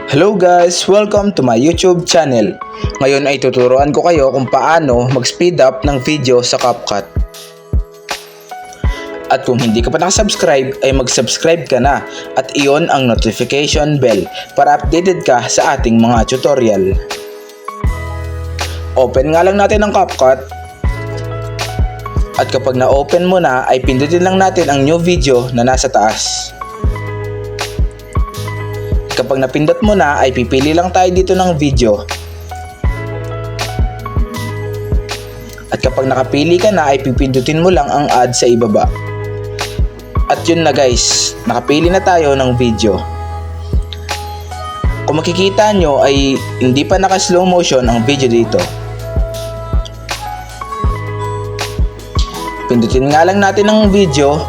Hello guys! Welcome to my YouTube channel. Ngayon ay tuturuan ko kayo kung paano mag-speed up ng video sa CapCut. At kung hindi ka pa nakasubscribe ay mag-subscribe ka na at iyon ang notification bell para updated ka sa ating mga tutorial. Open nga lang natin ang CapCut. At kapag na-open mo na ay pindutin lang natin ang new video na nasa taas. Kapag napindot mo na ay pipili lang tayo dito ng video. At kapag nakapili ka na ay pipindutin mo lang ang add sa ibaba. At yun na guys, nakapili na tayo ng video. Kung makikita nyo ay hindi pa naka slow motion ang video dito. Pindutin nga lang natin ang video.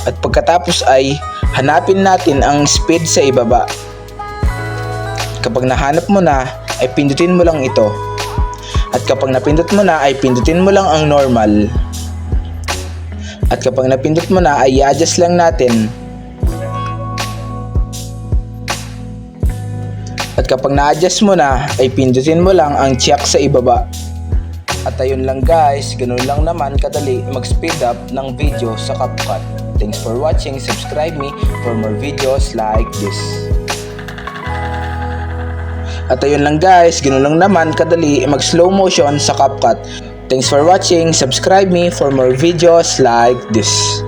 At pagkatapos ay hanapin natin ang speed sa ibaba. Kapag nahanap mo na, ay pindutin mo lang ito. At kapag napindot mo na, ay pindutin mo lang ang normal. At kapag napindot mo na, ay i-adjust lang natin. At kapag na-adjust mo na, ay pindutin mo lang ang check sa ibaba. At ayun lang guys, ganun lang naman kadali mag-speed up ng video sa CapCut. Thanks for watching. Subscribe me for more videos like this. At ayun lang guys, ganoon lang naman kadali mag-slow motion sa CapCut. Thanks for watching. Subscribe me for more videos like this.